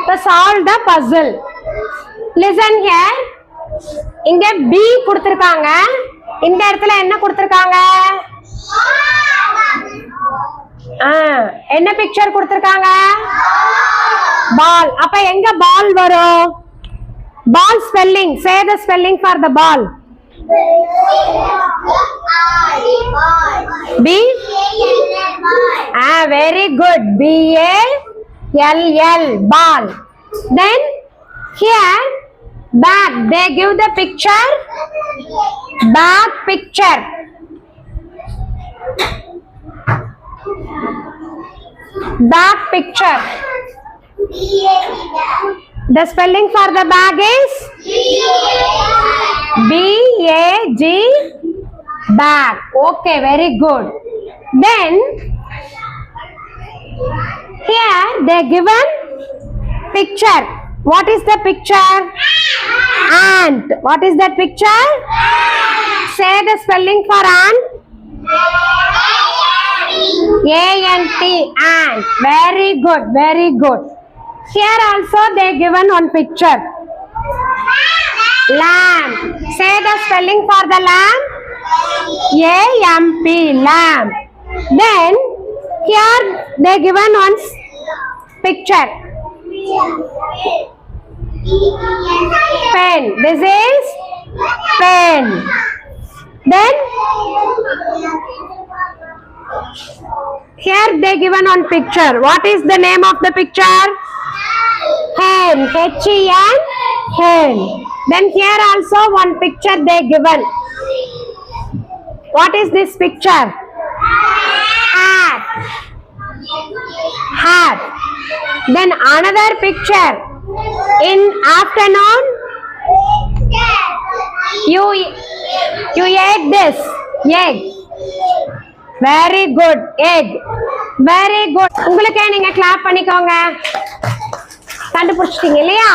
To solve the puzzle. Listen here. இங்க B கொடுத்திருக்காங்க. இந்த இடத்துல என்ன கொடுத்திருக்காங்க? என்ன பிக்சர் கொடுத்திருக்காங்க? பால். அப்ப எங்க பால் வரும்? பால் spelling. Say the spelling for the ball. B. Very good. B-A-L-L. Ball. Then here bag. They give the picture. Bag picture. Bag picture. The spelling for the bag is B-A-G. Bag. Okay, very good. Then here they given picture. What is the picture? Ant. What is that picture? Say the spelling for ant. A-N-T. Ant. Very good. Very good. Here also they given one picture. Lamb. Say the spelling for the lamb. A-M-P. Lamb. Then here they given one picture. Pen. This is pen. Then here they given one picture. What is the name of the picture? Hen. H-E-N. Hen. Then here also one picture they given. What is this picture? Hat. Hat. Then another picture. In afternoon, you ate this egg. Very good. Egg. Very good. உங்களுக்கு நீங்க clap பண்ணிக்கோங்க. கண்டுபிடிச்சிட்டீங்க இல்லையா?